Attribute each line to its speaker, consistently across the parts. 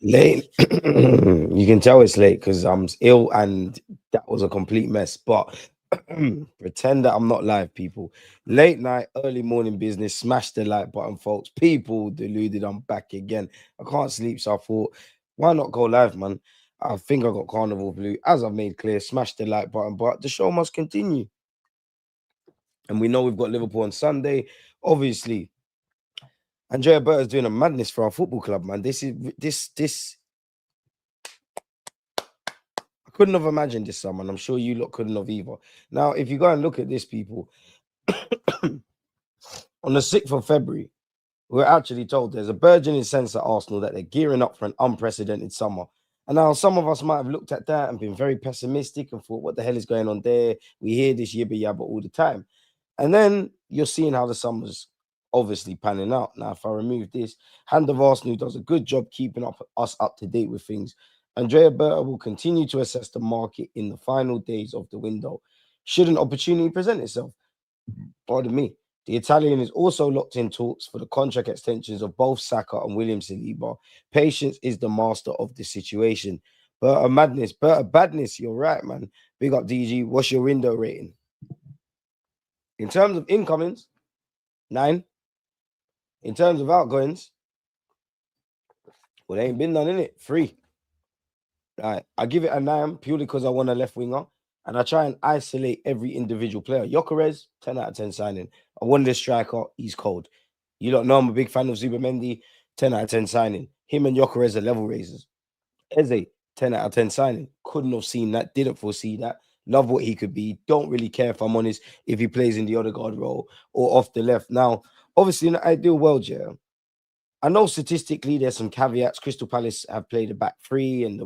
Speaker 1: Late. You can tell it's late because I'm ill and that was a complete mess. But pretend that I'm not live, people. Late night, early morning business. Smash the like button, folks. People deluded. I'm back again. I can't sleep, so I thought, why not go live, man? I think I got Carnival Blue, as I've made clear. Smash the like button, but the show must continue. And we know we've got Liverpool on Sunday. Obviously, Andrea Berta's doing a madness for our football club, man. This. I couldn't have imagined this, summer, and I'm sure you lot couldn't have either. Now, if you go and look at this, people, on the 6th of February, we're actually told there's a burgeoning sense at Arsenal that they're gearing up for an unprecedented summer. And now some of us might have looked at that and been very pessimistic and thought, what the hell is going on there? We hear this yibba yabba all the time. And then you're seeing how the summer's obviously panning out. Now, if I remove this, Hand of Arsenal does a good job keeping us up to date with things. Andrea Berta will continue to assess the market in the final days of the window. Should an opportunity present itself? Pardon me. The Italian is also locked in talks for the contract extensions of both Saka and William Saliba. Patience is the master of the situation. Berta madness, Berta badness. You're right, man. Big up DG. What's your window rating? In terms of incomings, 9. In terms of outgoings, well, there ain't been none in it. 3. Right. I give it a 9 purely because I want a left winger. And I try and isolate every individual player. Gyökeres, 10 out of 10 signing. I wanted a striker. He's cold. You don't know I'm a big fan of Zubimendi. 10 out of 10 signing. Him and Gyökeres are level raisers. Eze, 10 out of 10 signing. Couldn't have seen that. Didn't foresee that. Love what he could be. Don't really care, if I'm honest, if he plays in the other guard role or off the left. Now, obviously, in the ideal world, yeah, I know statistically there's some caveats. Crystal Palace have played a back three, and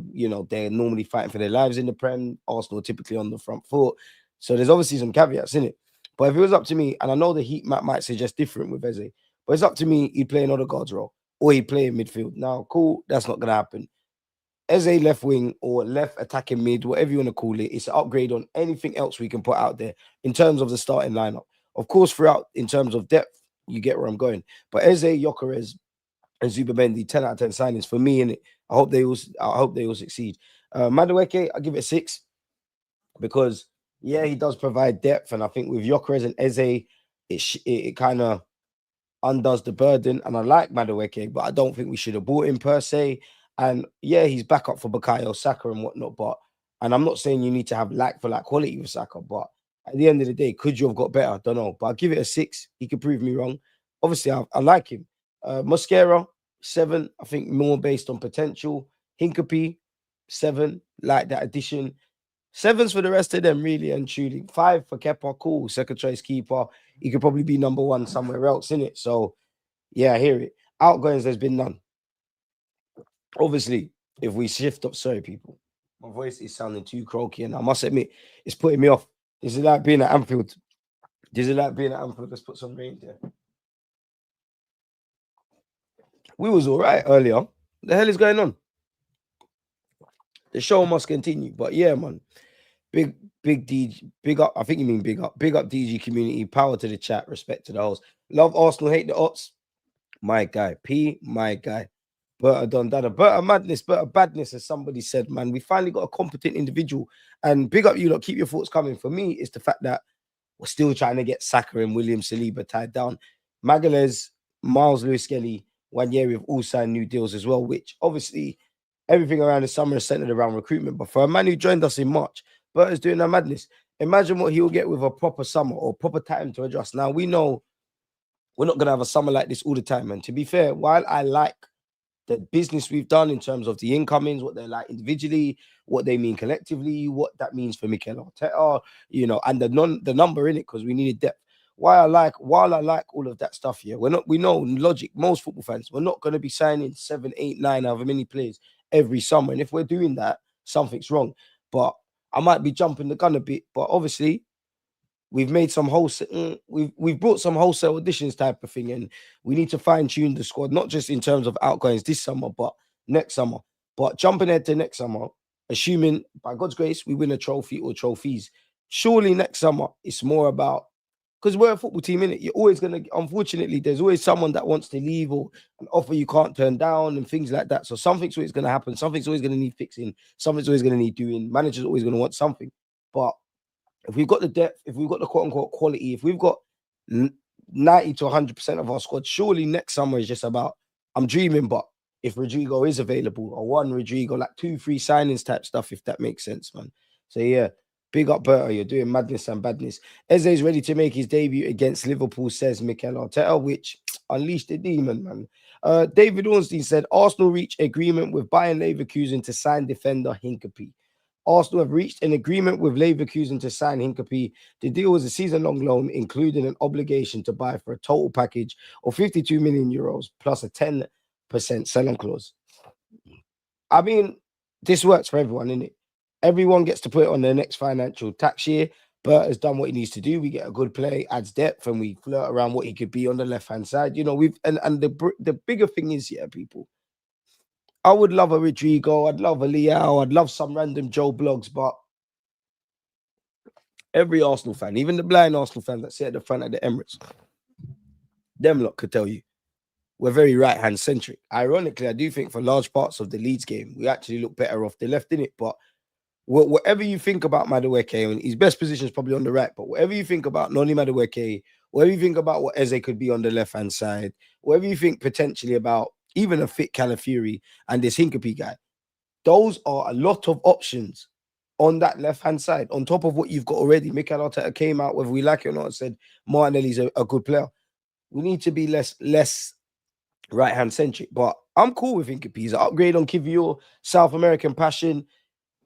Speaker 1: they're normally fighting for their lives in the Prem. Arsenal typically on the front foot, so there's obviously some caveats in it. But if it was up to me, and I know the heat map might suggest different with Eze, but it's up to me. He'd play another guard's role, or he'd play in midfield. Now, cool, that's not gonna happen. Eze left wing or left attacking mid, whatever you want to call it, it's an upgrade on anything else we can put out there in terms of the starting lineup. Of course, throughout in terms of depth, you get where I'm going. But Eze, Gyökeres, and Zubimendi, 10 out of 10 signings for me. And I hope they will succeed. Madueke, I give it a 6 because he does provide depth, and I think with Gyökeres and Eze, it kind of undoes the burden. And I like Madueke, but I don't think we should have bought him per se. And he's back up for Bukayo Saka and whatnot. And I'm not saying you need to have like for like quality with Saka, but at the end of the day, could you have got better? I don't know, but I'll give it a 6. He could prove me wrong. Obviously, I like him. Mosquera, 7. I think more based on potential. Hincapie, 7. Like that addition. 7s for the rest of them, really and truly. 5 for Kepa, cool. Second choice keeper. He could probably be number 1 somewhere else, in it. So, I hear it. Outgoings, there's been none. Obviously, if we shift up, sorry, people. My voice is sounding too croaky, and I must admit, it's putting me off. This is like being at Anfield. Let's put some rain there. We was all right earlier. What the hell is going on? The show must continue. But man, big DG, big up. I think you mean big up DG community. Power to the chat. Respect to the host. Love Arsenal. Hate the odds. My guy, my guy. Berta done that. Berta madness, Berta badness, as somebody said, man. We finally got a competent individual. And big up you lot. Keep your thoughts coming. For me, it's the fact that we're still trying to get Saka and William Saliba tied down. Magalhaes, Miles Lewis-Skelly, 1 year we've all signed new deals as well, which obviously everything around the summer is centered around recruitment. But for a man who joined us in March, Berta's doing that madness. Imagine what he'll get with a proper summer or proper time to adjust. Now, we know we're not going to have a summer like this all the time. And to be fair, while I like the business we've done in terms of the incomings, what they're like individually, what they mean collectively, what that means for Mikel Arteta, and the number in it, because we needed depth. While I like all of that stuff here, we know logic, most football fans, we're not going to be signing 7, 8, 9, however many players every summer. And if we're doing that, something's wrong. But I might be jumping the gun a bit, but obviously we've made some wholesale, we've brought some wholesale additions type of thing, and we need to fine tune the squad, not just in terms of outgoings this summer, but next summer. But jumping ahead to next summer, assuming by God's grace we win a trophy or trophies, surely next summer it's more about because we're a football team, innit? You're always gonna, unfortunately, there's always someone that wants to leave or an offer you can't turn down and things like that. So something's always gonna happen. Something's always gonna need fixing. Something's always gonna need doing. Managers always gonna want something. But if we've got the depth, if we've got the quote unquote quality, if we've got 90 to 100% of our squad, surely next summer is just about, I'm dreaming, but if Rodrigo is available, or one Rodrigo, like 2-3 signings type stuff, if that makes sense, man. So yeah, big up Berta, you're doing madness and badness. Eze is ready to make his debut against Liverpool, says Mikel Arteta, which unleashed the demon, man. David Ornstein said Arsenal reached agreement with Bayern Leverkusen to sign defender Hincapie. Arsenal have reached an agreement with Leverkusen to sign Hincapie. The deal was a season-long loan, including an obligation to buy for a total package of 52 million euros plus a 10% sell-on clause. I mean, this works for everyone, innit? Everyone gets to put it on their next financial tax year. Bert has done what he needs to do. We get a good play, adds depth, and we flirt around what he could be on the left-hand side. You know, the bigger thing is, yeah, people, I would love a Rodrigo, I'd love a Leao, I'd love some random Joe Blogs, but every Arsenal fan, even the blind Arsenal fans that sit at the front of the Emirates, them lot could tell you we're very right-hand centric. Ironically, I do think for large parts of the Leeds game, we actually look better off the left, in it. But whatever you think about Madueke, and his best position is probably on the right, but whatever you think about Noni Madueke, whatever you think about what Eze could be on the left-hand side, whatever you think potentially about even a fit Calafiori and this Hincapie guy, those are a lot of options on that left-hand side, on top of what you've got already. Mikel Arteta came out, whether we like it or not, and said Martinelli's a good player. We need to be less right-hand centric, but I'm cool with Hincapie. He's an upgrade on Kivior, South American passion.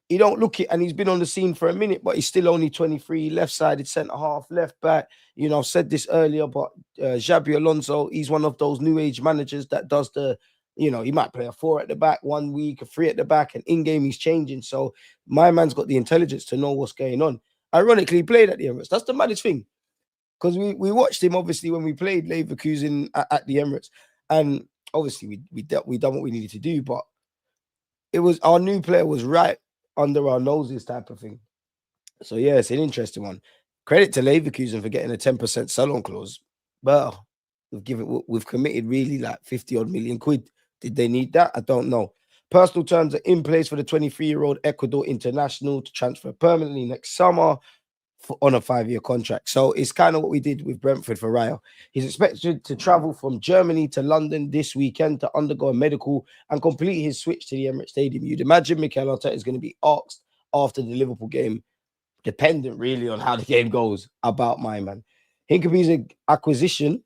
Speaker 1: He don't look it, and he's been on the scene for a minute, but he's still only 23, left-sided centre-half, left-back. You know, I've said this earlier, but Xabi Alonso, he's one of those new age managers that does the, you know, he might play a 4 at the back 1 week, a 3 at the back, and in-game he's changing. So my man's got the intelligence to know what's going on. Ironically, he played at the Emirates. That's the maddest thing, because we watched him, obviously, when we played Leverkusen at the Emirates, and obviously we done what we needed to do, but it was, our new player was right under our noses type of thing. So yeah, it's an interesting one. Credit to Leverkusen for getting a 10% sell-on clause. But we've committed really like 50 odd million quid. Did they need that? I don't know. Personal terms are in place for the 23-year-old Ecuador international to transfer permanently next summer on a 5-year contract. So it's kind of what we did with Brentford for Raya. He's expected to travel from Germany to London this weekend to undergo a medical and complete his switch to the Emirates Stadium. You'd imagine Mikel Arteta is going to be asked after the Liverpool game, dependent really on how the game goes, about my man. Hincapie's acquisition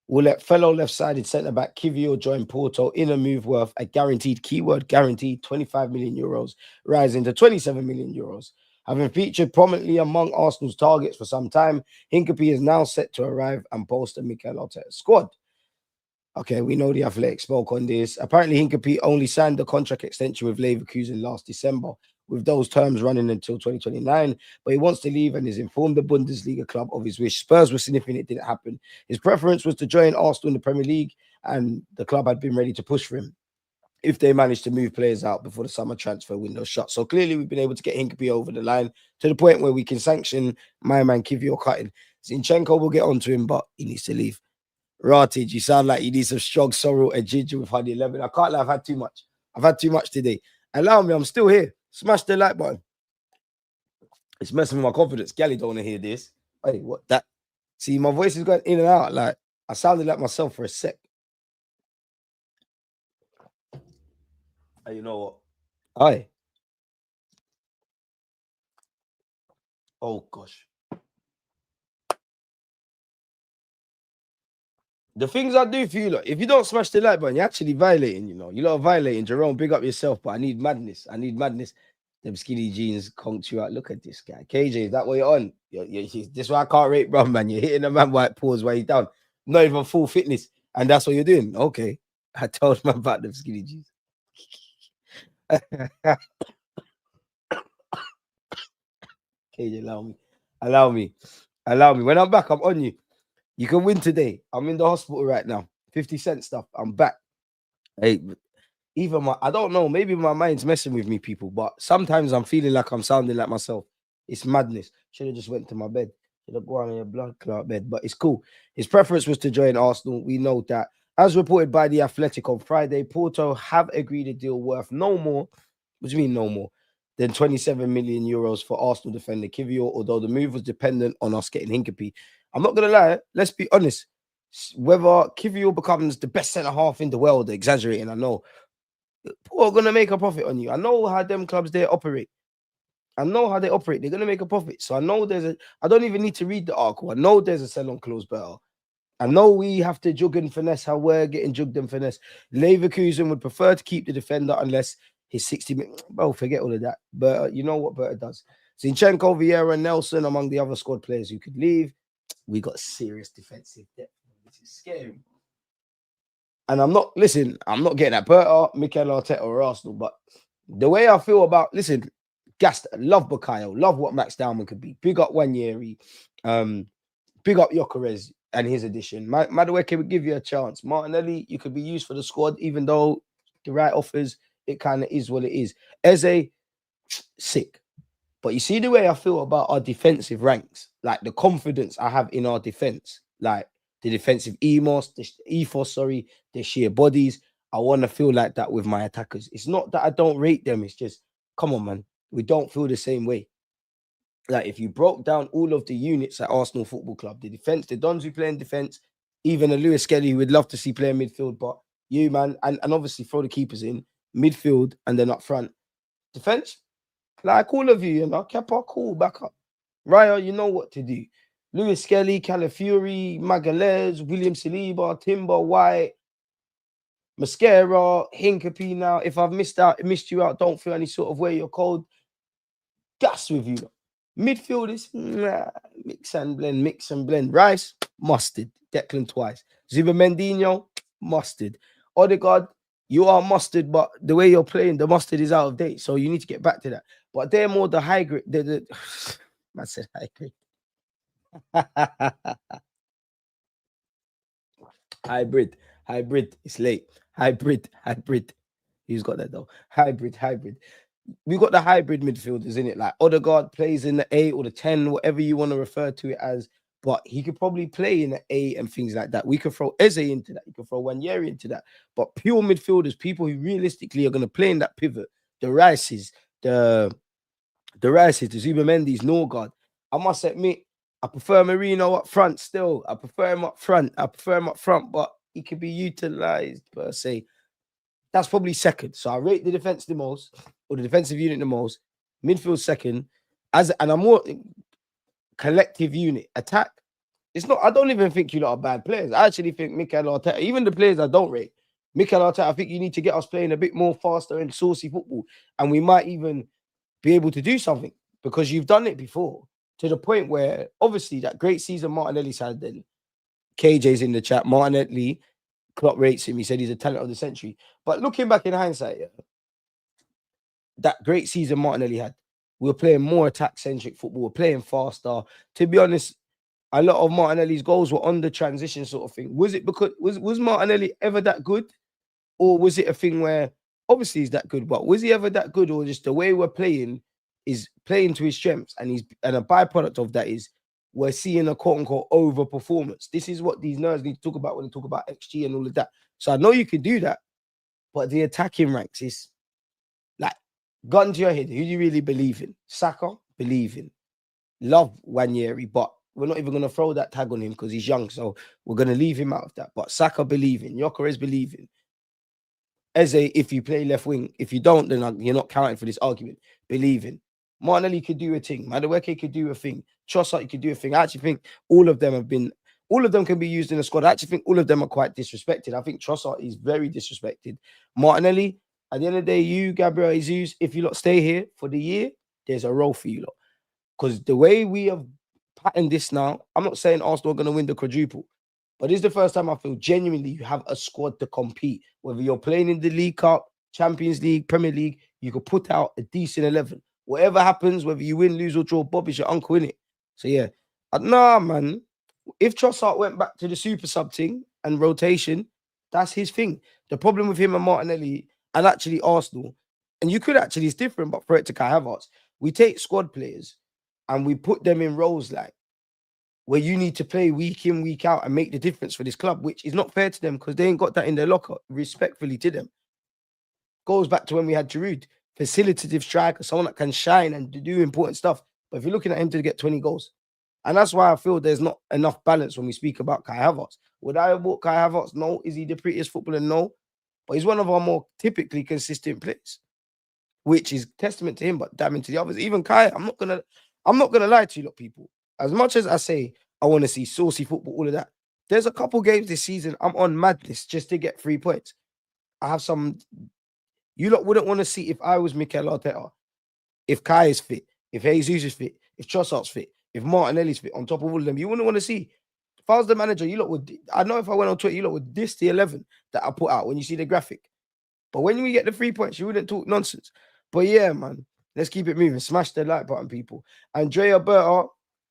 Speaker 1: will let fellow left-sided centre-back Kivior join Porto in a move worth a guaranteed, keyword guaranteed, 25 million euros, rising to 27 million euros. Having featured prominently among Arsenal's targets for some time, Hincapie is now set to arrive and bolster Mikel Arteta's squad. Okay, we know the Athletic spoke on this. Apparently, Hincapie only signed the contract extension with Leverkusen last December, with those terms running until 2029, but he wants to leave and has informed the Bundesliga club of his wish. Spurs were sniffing it, didn't happen. His preference was to join Arsenal in the Premier League, and the club had been ready to push for him if they managed to move players out before the summer transfer window shut. So clearly we've been able to get Hincapie over the line to the point where we can sanction my man Kivior cutting. Zinchenko will get onto him, but he needs to leave. Ratage, you sound like you need some strong sorrow and ginger with Honey 11. I can't lie, I've had too much. I've had too much today. Allow me, I'm still here. Smash the like button. It's messing with my confidence. Gally don't want to hear this. Hey, what that? See, my voice is going in and out. Like, I sounded like myself for a sec. Hey, you know what? Hi. Oh, gosh. The things I do for you, look, if you don't smash the like button, you're actually violating, you know. You lot are violating. Jerome, big up yourself, but I need madness. I need madness. Them skinny jeans conked you out. Look at this guy. KJ, is that what you're on? This is why I can't rate, bro, man. You're hitting a man white pause while he's down. Not even full fitness. And that's what you're doing. Okay. I told man about them skinny jeans. KJ, allow me. When I'm back, I'm on you. You can win today. I'm in the hospital right now. 50 Cent stuff. I'm back. Hey, even I don't know, maybe my mind's messing with me, people, but sometimes I'm feeling like I'm sounding like myself. It's madness. Should have just went to my bed. Should have gone on your blood clot bed, but it's cool. His preference was to join Arsenal. We know that. As reported by The Athletic on Friday, Porto have agreed a deal worth no more, what do you mean no more, than 27 million euros for Arsenal defender Kivior, although the move was dependent on us getting Hincapie. I'm not going to lie, let's be honest. Whether Kivior becomes the best centre half in the world, exaggerating, I know, Porto are going to make a profit on you. I know how them clubs there operate. I know how they operate. They're going to make a profit. So I know I don't even need to read the article. I know there's a sell-on clause better. I know we have to jug and finesse how we're getting jugged and finesse. Leverkusen would prefer to keep the defender unless his 60 minutes. Bro, forget all of that. But you know what Berta does. Zinchenko, Vieira, Nelson, among the other squad players who could leave. We got serious defensive depth. This is scary. And I'm not getting at Berta, Mikel Arteta, or Arsenal, but the way I feel about, gassed, love Bukayo, love what Max Dowman could be. Big up Wanyeri, big up Gyökeres and his addition. Madueke would give you a chance. Martinelli, you could be used for the squad, even though the right offers, it kind of is what it is. Eze, sick. But you see the way I feel about our defensive ranks, like the confidence I have in our defense, like the defensive ethos, their sheer bodies. I want to feel like that with my attackers. It's not that I don't rate them. It's just, come on, man. We don't feel the same way. Like if you broke down all of the units at Arsenal Football Club, the defense, the Dons who play in defense, even a Lewis Skelly who would love to see play in midfield, but you, man, and obviously throw the keepers in midfield and then up front. Defense, like all of you, Kepa, cool, back up. Raya, you know what to do. Lewis Skelly, Calafiori, Magalhaes, William Saliba, Timber, White, Mascara, Hincapie now. If I've missed you out, don't feel any sort of way. You're cold. Gas with you. Midfield is mix and blend. Rice, mustard. Declan twice. Zubamendinho, mustard. Odegaard, you are mustard, but the way you're playing, the mustard is out of date. So you need to get back to that. But they're more the high grade. I said high grade. Hybrid. It's late. Hybrid. Who's got that though? Hybrid. We got the hybrid midfielders in it. Like Odegaard plays in the 8 or the 10, whatever you want to refer to it as. But he could probably play in the 8 and things like that. We could throw Eze into that. You could throw Wanyeri into that. But pure midfielders, people who realistically are going to play in that pivot, the Rices, the Zubamendis, Norgard. I must admit, I prefer Marino up front still. I prefer him up front, but he could be utilized per se. That's probably second. So I rate the defense the most, or the defensive unit the most. Midfield second. And I'm more collective unit. Attack. It's not, I don't even think you lot are bad players. I actually think Mikel Arteta, even the players I don't rate, Mikel Arteta, I think you need to get us playing a bit more faster and saucy football. And we might even be able to do something because you've done it before to the point where obviously that great season Martinelli's had, then KJ's in the chat. Martinelli, Klopp rates him. He said he's a talent of the century. But looking back in hindsight, that great season Martinelli had, we were playing more attack-centric football. We're playing faster. To be honest, a lot of Martinelli's goals were on the transition sort of thing. Was it because was Martinelli ever that good, or was it a thing where obviously he's that good, but was he ever that good, or just the way we're playing is playing to his strengths, and a byproduct of that is we're seeing a quote-unquote over-performance. This is what these nerds need to talk about when they talk about XG and all of that. So I know you can do that, but the attacking ranks is like, gun to your head, who do you really believe in? Saka, believe in. Love Wanyeri, but we're not even going to throw that tag on him because he's young, so we're going to leave him out of that. But Saka, believe in. Gyökeres, believe in. Eze, if you play left wing. If you don't, then you're not counting for this argument. Believe in. Martinelli could do a thing. Madueke could do a thing. Trossard could do a thing. I actually think all of them can be used in a squad. I actually think all of them are quite disrespected. I think Trossard is very disrespected. Martinelli, at the end of the day, you, Gabriel Jesus, if you lot stay here for the year, there's a role for you lot. Because the way we have patterned this now, I'm not saying Arsenal are going to win the quadruple, but this is the first time I feel genuinely you have a squad to compete. Whether you're playing in the League Cup, Champions League, Premier League, you could put out a decent 11. Whatever happens, whether you win, lose, or draw, Bob is your uncle, innit? So, yeah. Nah, man. If Trossard went back to the super sub thing and rotation, that's his thing. The problem with him and Martinelli and actually Arsenal, and you could actually, it's different, but for it to Kai Havertz, we take squad players and we put them in roles like where you need to play week in, week out and make the difference for this club, which is not fair to them because they ain't got that in their locker, respectfully to them. Goes back to when we had Giroud, facilitative striker, someone that can shine and do important stuff. But if you're looking at him to get 20 goals, and that's why I feel there's not enough balance when we speak about Kai Havertz. Would I have bought Kai Havertz? No. Is he the prettiest footballer? No. But he's one of our more typically consistent players, which is testament to him, but damning to the others. Even Kai, I'm not gonna lie to you, lot, people. As much as I say I want to see saucy football, all of that, there's a couple games this season I'm on madness just to get 3 points. I have some. You lot wouldn't want to see if I was Mikel Arteta, if Kai is fit, if Jesus is fit, if Trossard's fit, if Martinelli's fit, on top of all of them, you wouldn't want to see. If I was the manager, you lot would. I know if I went on Twitter, you lot would diss the 11 that I put out when you see the graphic. But when we get the 3 points, you wouldn't talk nonsense. But yeah, man, let's keep it moving. Smash the like button, people. Andrea Berta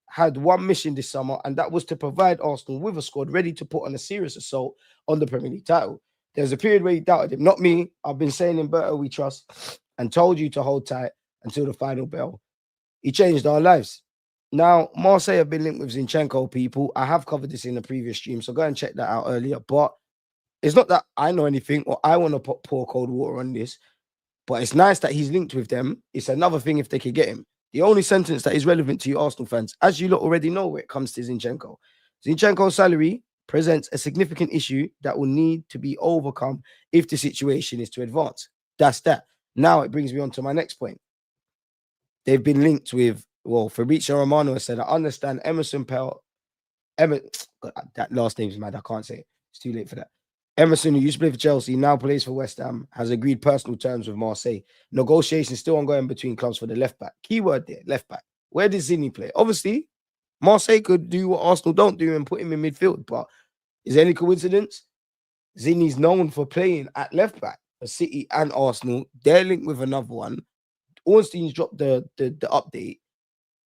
Speaker 1: had one mission this summer, and that was to provide Arsenal with a squad ready to put on a serious assault on the Premier League title. There's a period where he doubted him, not me. I've been saying in Berta we trust and told you to hold tight until the final bell. He changed our lives. Now, Marseille have been linked with Zinchenko, people. I have covered this in the previous stream, so go and check that out earlier. But it's not that I know anything or I want to pour cold water on this, but it's nice that he's linked with them. It's another thing if they could get him. The only sentence that is relevant to you Arsenal fans, as you lot already know where it comes to Zinchenko. Zinchenko's salary presents a significant issue that will need to be overcome if the situation is to advance. That's that. Now it brings me on to my next point. They've been linked with, well, Fabrizio Romano has said, I understand Emerson Pell. That last name's mad. I can't say it. It's too late for that. Emerson, who used to play for Chelsea, now plays for West Ham, has agreed personal terms with Marseille. Negotiations still ongoing between clubs for the left back. Keyword there, left back. Where does Zinni play? Obviously, Marseille could do what Arsenal don't do and put him in midfield, but is there any coincidence? Zinni's known for playing at left back for City and Arsenal. They're linked with another one. Ornstein's dropped the update.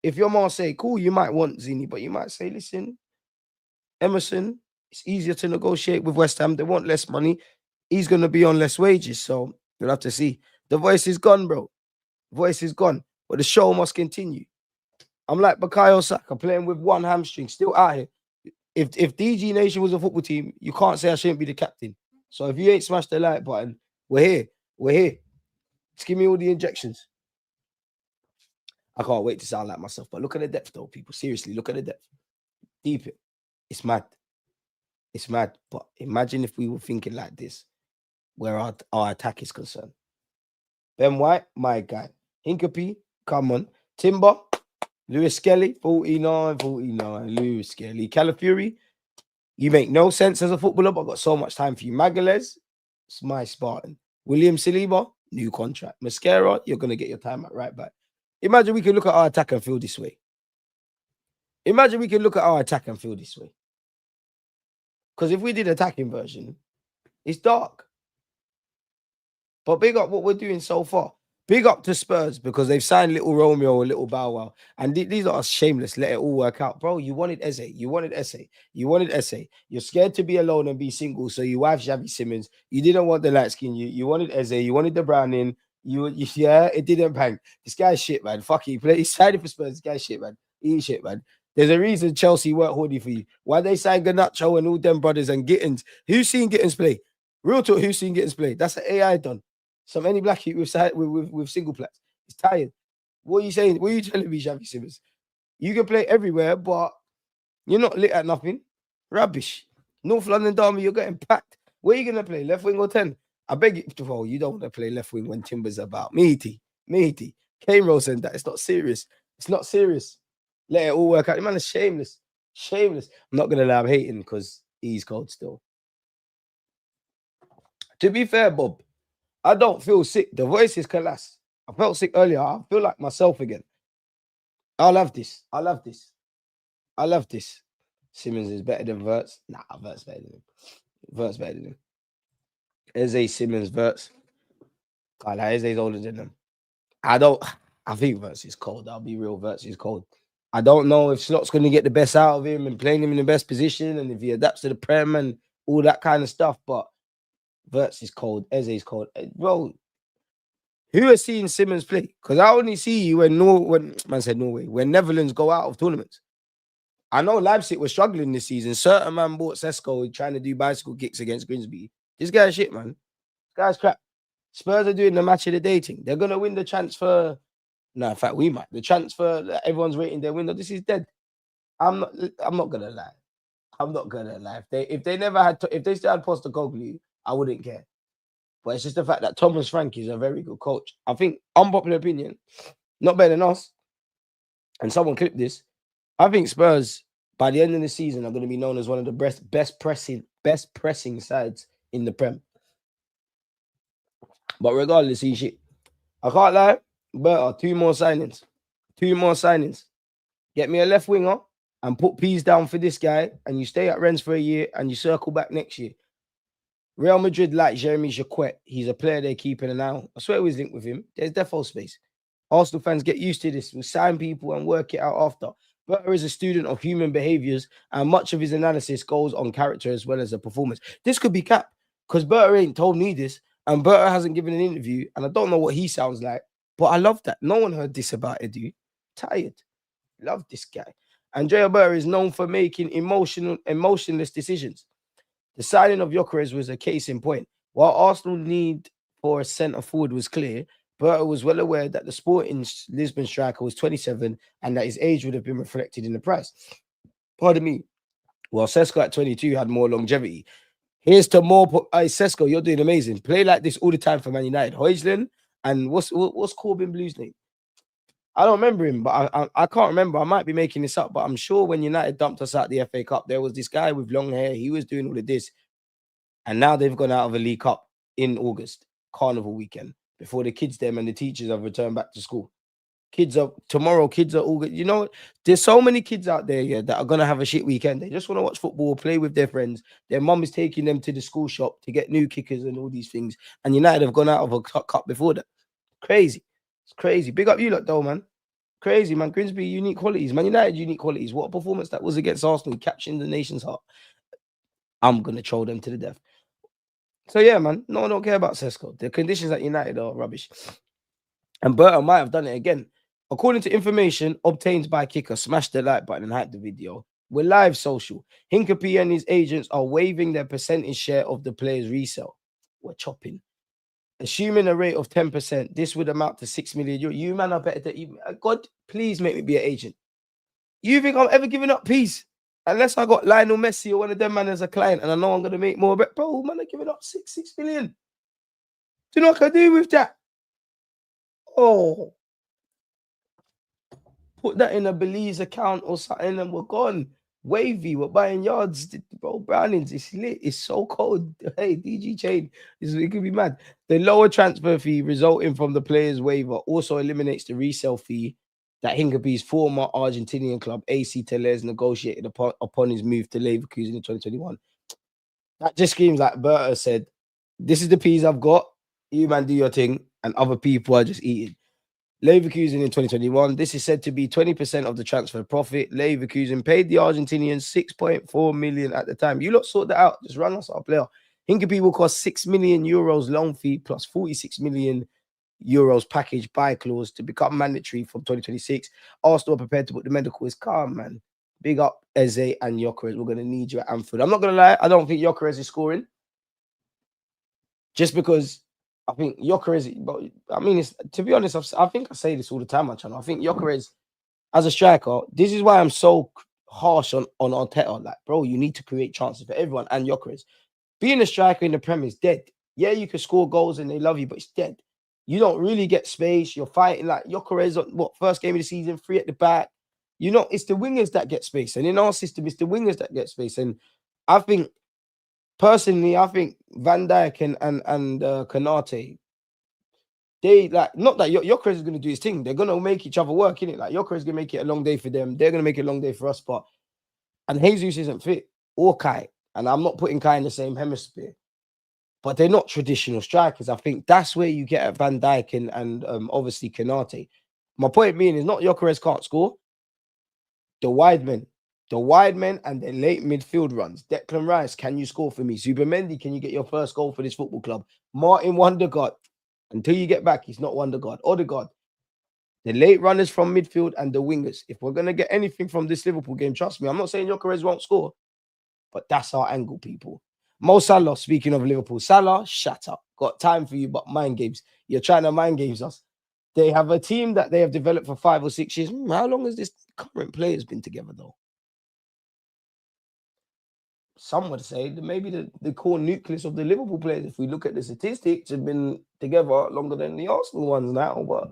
Speaker 1: If you're Marseille, cool, you might want Zinni, but you might say, listen, Emerson, it's easier to negotiate with West Ham. They want less money. He's going to be on less wages, so you'll have to see. The voice is gone, bro. Voice is gone, but the show must continue. I'm like Bukayo Saka playing with one hamstring, still out here. If DG Nation was a football team, you can't say I shouldn't be the captain. So if you ain't smashed the like button, we're here. We're here. Just give me all the injections. I can't wait to sound like myself, but look at the depth, though, people. Seriously, look at the depth. Deep it. It's mad. It's mad. But imagine if we were thinking like this, where our attack is concerned. Ben White, my guy. Hincapie, come on. Timber, Lewis Skelly, 49. Lewis Skelly. Calafiori, you make no sense as a footballer, but I've got so much time for you. Magalhaes, it's my Spartan. William Saliba, new contract. Mascara, you're going to get your time at right back. Imagine we can look at our attack and feel this way. Imagine we can look at our attack and feel this way. Because if we did attacking version, it's dark. But big up what we're doing so far. Big up to Spurs because they've signed little Romeo or little Bow Wow. And these are shameless. Let it all work out. Bro, you wanted Eze. You wanted Eze. You wanted Eze. You're scared to be alone and be single, so you wife Xavi Simmons. You didn't want the light skin. You wanted Eze. You wanted the Browning. Yeah, it didn't bang. This guy's shit, man. Fuck you. He signed for Spurs. This guy's shit, man. He's shit, man. There's a reason Chelsea weren't hoodie for you. Why they signed Garnacho and all them brothers and Gittins. Who's seen Gittins play? Real talk, who's seen Gittins play? That's an AI done. Some any black with single plats. He's tired. What are you saying? What are you telling me, Xavi Simmons? You can play everywhere, but you're not lit at nothing. Rubbish. North London Derby, you're getting packed. Where are you going to play? Left wing or 10? I beg you. Well, you don't want to play left wing when Timber's about. Meaty. Kane Rose said that. It's not serious. It's not serious. Let it all work out. The man is shameless. Shameless. I'm not going to lie. I'm hating because he's cold still. To be fair, Bob, I don't feel sick. The voice is collapsed. I felt sick earlier. I feel like myself again. I love this. Simmons is better than Verts. Nah, Verts better than him. Eze, Simmons, Verts. Eze's older than them. I think Verts is cold. I'll be real. Verts is cold. I don't know if Slot's going to get the best out of him and playing him in the best position and if he adapts to the Prem and all that kind of stuff, but Verts is cold. Eze is cold. Bro, who has seen Simmons play? Because I only see you when Norway, when Netherlands go out of tournaments. I know Leipzig were struggling this season. Certain man bought Sesko trying to do bicycle kicks against Grimsby. This guy's shit, man. This guy's crap. Spurs are doing the match of the day thing. They're gonna win the transfer. No, in fact, we might. The transfer that everyone's rating their window. This is dead. I'm not gonna lie. I'm not gonna lie. If they never had if they still had Postecoglou, I wouldn't care. But it's just the fact that Thomas Frank is a very good coach. I think, unpopular opinion, not better than us. And someone clipped this. I think Spurs, by the end of the season, are going to be known as one of the best pressing sides in the Prem. But regardless, he's shit. I can't lie. Better 2 more signings. 2 more signings. Get me a left winger and put P's down for this guy, and you stay at Rennes for a year and you circle back next year. Real Madrid like Jeremy Jacquet. He's a player they're keeping an eye on. I swear we was linked with him. There's defo space. Arsenal fans, get used to this. We'll sign people and work it out after. Berta is a student of human behaviors, and much of his analysis goes on character as well as the performance. This could be cap, because Berta ain't told me this, and Berta hasn't given an interview, and I don't know what he sounds like, but I love that. No one heard this about Edu. Tired. Love this guy. Andrea Berta is known for making emotionless decisions. The signing of Gyökeres was a case in point. While Arsenal need for a centre forward was clear, Berta was well aware that the Sporting Lisbon striker was 27 and that his age would have been reflected in the price. Pardon me. Well, Sesko at 22 had more longevity. Here's to more. Sesko, you're doing amazing. Play like this all the time for Man United. Højlund and what's Corbin Blue's name? I don't remember him, but I can't remember. I might be making this up, but I'm sure when United dumped us out the FA Cup, there was this guy with long hair. He was doing all of this. And now they've gone out of a League Cup in August, Carnival weekend, before the kids, them and the teachers have returned back to school. Tomorrow, kids are all good. You know, there's so many kids out there, that are going to have a shit weekend. They just want to watch football, play with their friends. Their mum is taking them to the school shop to get new kickers and all these things. And United have gone out of a cup before that. Crazy. It's crazy. Big up you lot, though, man. Crazy, man. Grimsby, unique qualities. Man United, unique qualities. What a performance that was against Arsenal, capturing the nation's heart. I'm going to troll them to the death. So, yeah, man. No one don't care about Sesko. The conditions at United are rubbish. And Berta might have done it again. According to information obtained by Kicker, smash the like button and hype the video. We're live social. Hincapie and his agents are waiving their percentage share of the player's resale. We're chopping. Assuming a rate of 10%, this would amount to 6 million euros. You, man, are better than God, please make me be an agent. You think I'm ever giving up peace? Unless I got Lionel Messi or one of them man as a client and I know I'm going to make more. But bro, man, I'm giving up 6 million. Do you know what I can do with that? Oh. Put that in a Belize account or something and we're gone. Wavy, we're buying yards. Bro, Brownings, it's lit. It's so cold. Hey, DG Chain, it could be mad. The lower transfer fee resulting from the player's waiver also eliminates the resale fee that Hincapie's former Argentinian club, AC Teles, negotiated upon his move to Leverkusen in 2021. That just screams like Berta said, this is the peas I've got. You, man, do your thing. And other people are just eating. Leverkusen in 2021. This is said to be 20% of the transfer profit. Leverkusen paid the Argentinians 6.4 million at the time. You lot sort that out. Just run us our player. Hincapie will cost 6 million euros loan fee plus 46 million euros package buy clause to become mandatory from 2026. Arsenal are prepared to put the medical. Is calm, man. Big up Eze and Gyökeres. We're going to need you at Anfield. I'm not going to lie. I don't think Gyökeres is scoring. Just because I think Gyökeres, but I mean, to be honest, I think I say this all the time on channel. I think Gyökeres, as a striker, this is why I'm so harsh on Arteta. Like, bro, you need to create chances for everyone and Gyökeres. Being a striker in the Premier is dead. Yeah, you can score goals and they love you, but it's dead. You don't really get space. You're fighting like Gyökeres, first game of the season, 3 at the back. You know, it's the wingers that get space. And in our system, it's the wingers that get space. And I think, personally, I think Van Dijk and Konate, they like, not that Gyökeres is going to do his thing. They're going to make each other work, innit? Like, Gyökeres is going to make it a long day for them. They're going to make it a long day for us. And Jesus isn't fit, or Kai. And I'm not putting Kai in the same hemisphere. But they're not traditional strikers. I think that's where you get at Van Dijk and obviously Konate. My point being is not Gyökeres can't score. The wide men and the late midfield runs. Declan Rice, can you score for me? Zubimendi, can you get your first goal for this football club? Martin Wondergaard, until you get back, he's not Wondergaard. Odegaard, The late runners from midfield and the wingers. If we're going to get anything from this Liverpool game, trust me, I'm not saying Gyökeres won't score, but that's our angle, people. Mo Salah, speaking of Liverpool, Salah, shut up. Got time for you, but mind games. You're trying to mind games us. They have a team that they have developed for 5 or 6 years. How long has this current players been together, though? Some would say that maybe the core nucleus of the Liverpool players, if we look at the statistics, have been together longer than the Arsenal ones now. But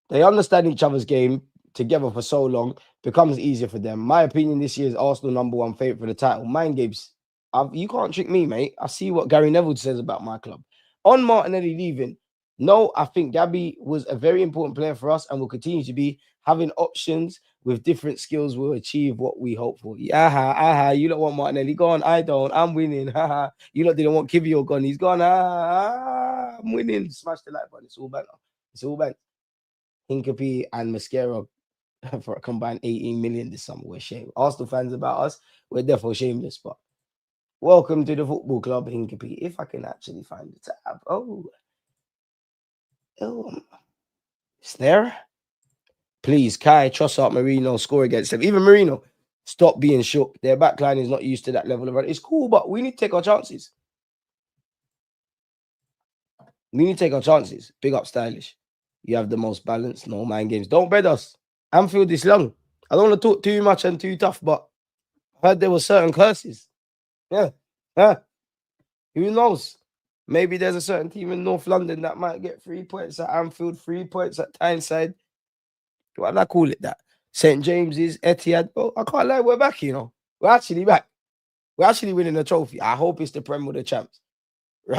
Speaker 1: they understand each other's game together for so long, becomes easier for them. My opinion this year is Arsenal #1 favourite for the title. Mind games. You can't trick me, mate. I see what Gary Neville says about my club. On Martinelli leaving, no, I think Gabby was a very important player for us and will continue to be. Having options with different skills will achieve what we hope for. Yeah, you don't want Martinelli gone. I don't. I'm winning. You lot didn't want Kivio gone. He's gone. I'm winning. Smash the like button. It's all back now. It's all back. Hincapie and Mascara for a combined 18 million this summer. We're shamed. Arsenal fans about us, we're therefore shameless. But welcome to the football club, Hincapie. If I can actually find the tab. Oh, it's there. Please, Kai, Trossard, Marino, score against them. Even Marino, stop being shook. Their backline is not used to that level of run. It's cool, but we need to take our chances. We need to take our chances. Big up, Stylish. You have the most balance. No mind games. Don't bet us. Anfield is long. I don't want to talk too much and too tough, but I heard there were certain curses. Yeah. Who knows? Maybe there's a certain team in North London that might get 3 points at Anfield, 3 points at Tyneside. Why do I call it that? St. James's, Etihad. Oh, I can't lie, we're back, you know. We're actually back. We're actually winning a trophy. I hope it's the Prem with the champs.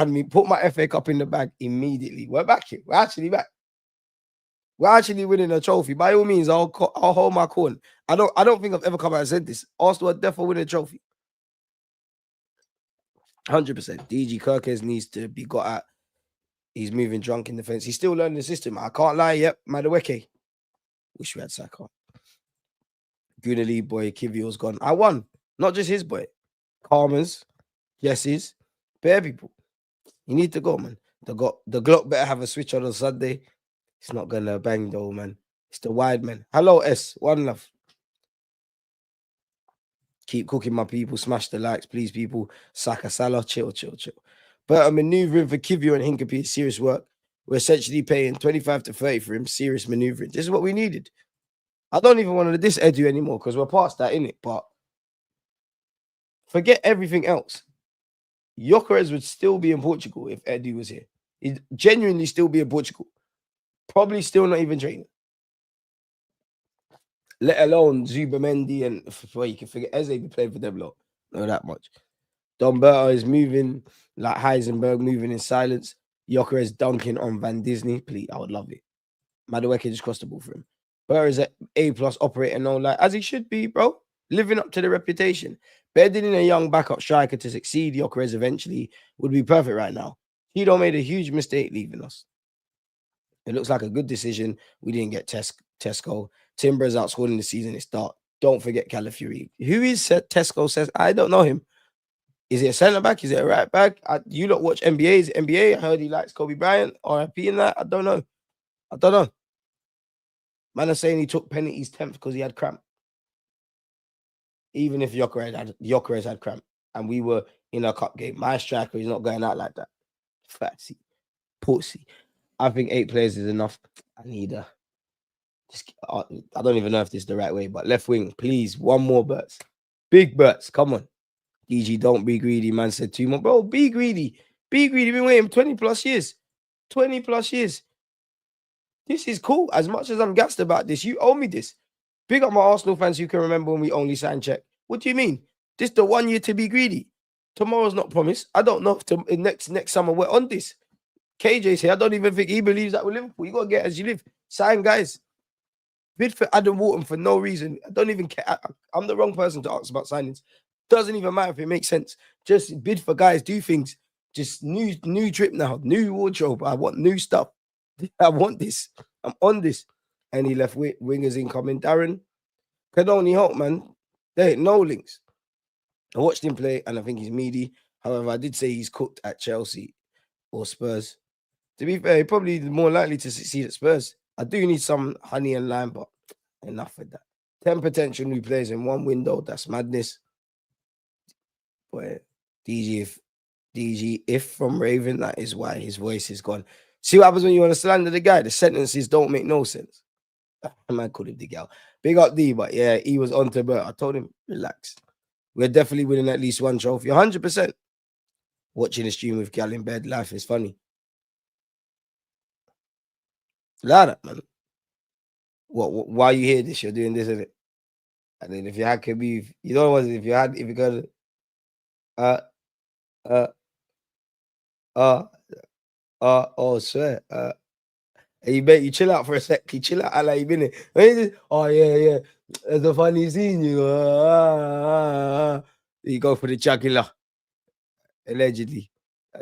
Speaker 1: Me put my FA Cup in the bag immediately. We're back here. We're actually back. We're actually winning a trophy. By all means, I'll hold my corn. I don't think I've ever come out and said this. Arsenal are definitely winning a trophy. 100%. DG Kirkes needs to be got at. He's moving drunk in the fence. He's still learning the system. I can't lie. Yep, Madueke. Wish we had Saka. Gooner Lee boy, Kivio's gone. I won. Not just his boy. Karmas, yeses, bare people. You need to go, man. The Glock better have a switch on Sunday. It's not gonna bang though, man. It's the wide man. Hello, S. One love. Keep cooking, my people. Smash the likes, please, people. Saka, Salah, chill. But I'm maneuvering for Kivio and Hincapie is serious work. We're essentially paying 25 to 30 for him. Serious maneuvering. This is what we needed. I don't even want to diss Edu anymore because we're past that, innit? But forget everything else. Gyökeres would still be in Portugal if Edu was here. He'd genuinely still be in Portugal. Probably still not even training. Let alone Zubamendi and well, you can forget Eze be playing for them lot. Not that much. Domberto is moving like Heisenberg, moving in silence. Gyökeres dunking on Van Disney. Please, I would love it. Madueke just crossed the ball for him. Burr is an A+ operator, no lie, as he should be, bro. Living up to the reputation. Bedding in a young backup striker to succeed Gyökeres eventually would be perfect right now. Tito made a huge mistake leaving us. It looks like a good decision. We didn't get Tesco. Timber's outscored in the season. It's dark. Don't forget Calafiori. Who is Tesco? Says I don't know him. Is it a centre back? Is it a right back? You lot watch NBA? Is it NBA? I heard he likes Kobe Bryant or RIP in that. I don't know. Man is saying he took penalties 10th because he had cramp. Even if Gyökeres had cramp and we were in a cup game, my striker is not going out like that. Fatsy. Pussy. I think 8 players is enough. I don't even know if this is the right way, but left wing, please. One more Berts. Big Berts. Come on. DG, don't be greedy. Man said 2 more. Bro, be greedy. Be greedy. Been waiting 20+ years. 20+ years. This is cool. As much as I'm gassed about this, you owe me this. Big up my Arsenal fans who can remember when we only signed check. What do you mean? This the 1 year to be greedy. Tomorrow's not promised. I don't know if next summer we're on this. KJ's here. I don't even think he believes that with Liverpool. You got to get as you live. Sign guys. Bid for Adam Wharton for no reason. I don't even care. I'm the wrong person to ask about signings. Doesn't even matter if it makes sense. Just bid for guys, do things. Just new trip now, new wardrobe. I want new stuff. I want this. I'm on this. And he left wingers incoming. Darren can only hope, man. There ain't no links. I watched him play and I think he's meaty. However, I did say he's cooked at Chelsea or Spurs. To be fair, he's probably more likely to succeed at Spurs. I do need some honey and lime, but enough with that. 10 potential new players in one window. That's madness. But DG, if from Raven, that is why his voice is gone. See what happens when you want to slander the guy? The sentences don't make no sense. I might call him the gal. Big up D, but yeah, he was on to Bert. I told him, relax. We're definitely winning at least one trophy. 100%. Watching a stream with gal in bed, life is funny. Like that, man. What? Why you hear this? You're doing this, isn't it? And then if you had Khabib, you know what? If you got uh, oh, swear. And you bet you chill out for a sec. You chill out, I like you been it. Oh yeah. It's a funny scene, you know. You go for the jugular. Allegedly.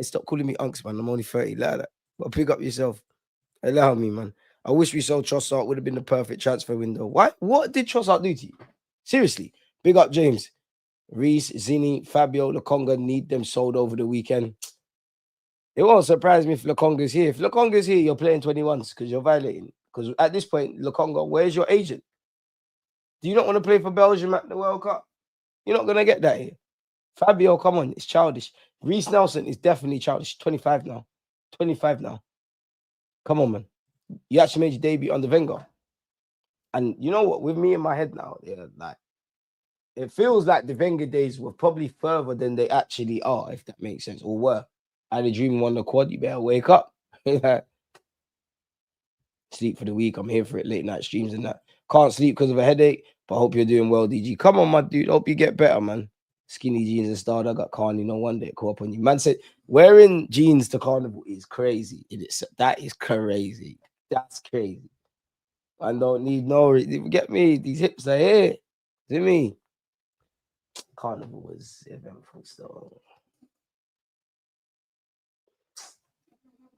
Speaker 1: Stop calling me unks, man. I'm only 30, like that. But pick up yourself. Allow me, man. I wish we sold Trossard. Would have been the perfect transfer window. Why? What did Trossard do to you? Seriously. Big up, James. Reese, Zini, Fabio, Lokonga need them sold over the weekend. It won't surprise me if Lokonga's here. If Lokonga's here, you're playing 21s because you're violating. Because at this point, Lokonga, where's your agent? Do you not want to play for Belgium at the World Cup? You're not going to get that here. Fabio, come on. It's childish. Reese Nelson is definitely childish. 25 now. 25 now. Come on, man. You actually made your debut on the Wenger. And you know what? With me in my head now, yeah, like, it feels like the Wenger days were probably further than they actually are, if that makes sense, or were. I had a dream on the quad. You better wake up. Sleep for the week. I'm here for it. Late night streams and that. Can't sleep because of a headache, but I hope you're doing well, DG. Come on, my dude. Hope you get better, man. Skinny jeans and style. I got Carney. No wonder it caught up on you. Man said wearing jeans to carnival is crazy. That is crazy. That's crazy. I don't need no. Get me. These hips are here. See me. Carnival was eventful still.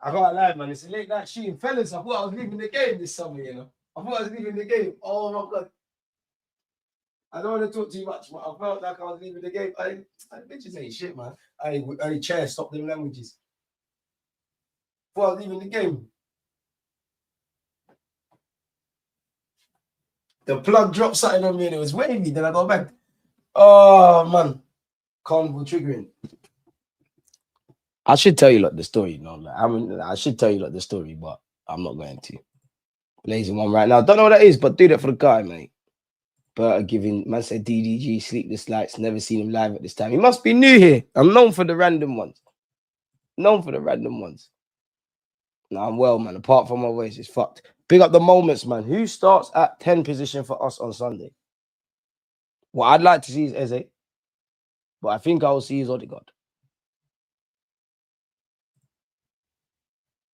Speaker 1: I can't lie, man. It's a late night shooting. Fellas, I thought I was leaving the game this summer, you know. I thought I was leaving the game. Oh my God. I don't want to talk too much, but I felt like I was leaving the game. I bitches ain't shit, man. I chair, stop them languages. Thought I was leaving the game. The plug dropped something on me and it was wavy. Then I got back. Oh, man. Carnival triggering. I should tell you like the story, you know. Like, I should tell you like the story, but I'm not going to. Blazing one right now. Don't know what that is, but do that for the guy, mate. But giving man said DDG Sleepless Lights. Never seen him live at this time. He must be new here. I'm known for the random ones. Known for the random ones. No, I'm well, man. Apart from my voice, it's fucked. Big up the moments, man. Who starts at 10 position for us on Sunday? What I'd like to see is Eze, but I think I will see is Odegaard.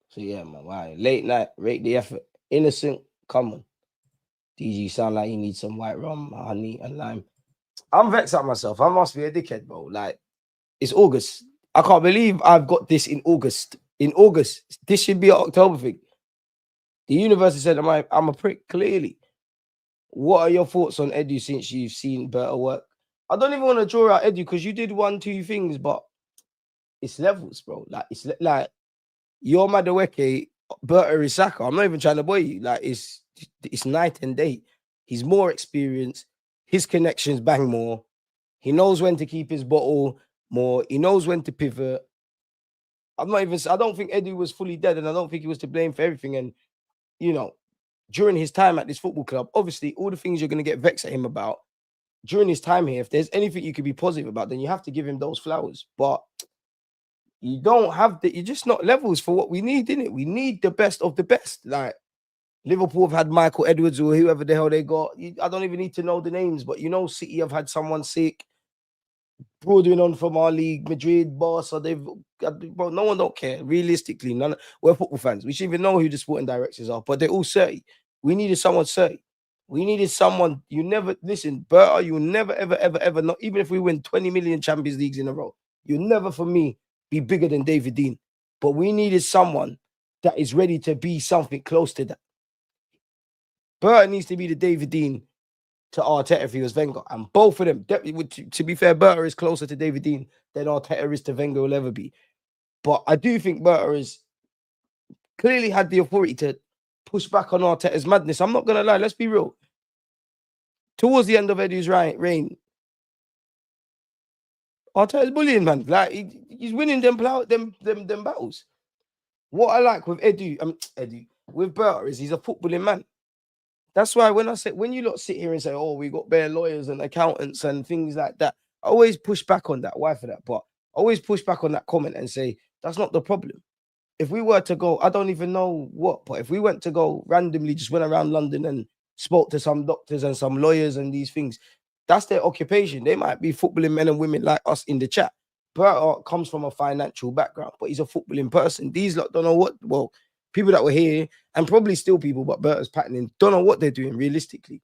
Speaker 1: So yeah, man. Wow. Late night, rate the effort. Innocent, come on. DG sound like you need some white rum, honey, and lime. I'm vexed at myself. I must be a dickhead, bro. Like, it's August. I can't believe I've got this in August. In August. This should be an October thing. The universe has said I'm a prick, clearly. What are your thoughts on Edu since you've seen better work? I don't even want to draw out Edu because you did 1-2 things, but it's levels, bro. Like, it's like you're Madueke, Berta Isaka. I'm not even trying to boy you. Like, it's night and day. He's more experienced. His connections bang more. He knows when to keep his bottle more. He knows when to pivot. I don't think Edu was fully dead, and I don't think he was to blame for everything. And, you know, during his time at this football club, obviously, all the things you're going to get vexed at him about during his time here, if there's anything you could be positive about, then you have to give him those flowers. But you don't have you're just not levels for what we need, innit? We need the best of the best. Like, Liverpool have had Michael Edwards or whoever the hell they got. I don't even need to know the names, but you know, City have had someone sick. Brooding on from our league, Madrid, Barca, bro, no one don't care. Realistically, we're football fans. We should even know who the sporting directors are, but they're all 30. We needed someone 30. We needed someone. You never listen, Berta. You will never, ever, not even if we win 20 million Champions Leagues in a row, you'll never, for me, be bigger than David Dean. But we needed someone that is ready to be something close to that. Berta needs to be the David Dean to Arteta if he was Wenger. And both of them, to be fair, Berta is closer to David Dean than Arteta is to Wenger will ever be. But I do think Berta is clearly had the authority to push back on Arteta's madness. I'm not going to lie. Let's be real. Towards the end of Edu's reign, Arteta's bullying, man. Like, he's winning them battles. What I like with Edu, with Berta is he's a footballing man. That's why when you lot sit here and say, oh, we got bare lawyers and accountants and things like that, I always push back on that. Why for that? But I always push back on that comment and say, that's not the problem. If we were to go, I don't even know what, but if we went to go randomly, just went around London and spoke to some doctors and some lawyers and these things, that's their occupation. They might be footballing men and women like us in the chat. Berta comes from a financial background, but he's a footballing person. These lot don't know what, well, people that were here and probably still people, but Berta's patterning, don't know what they're doing realistically.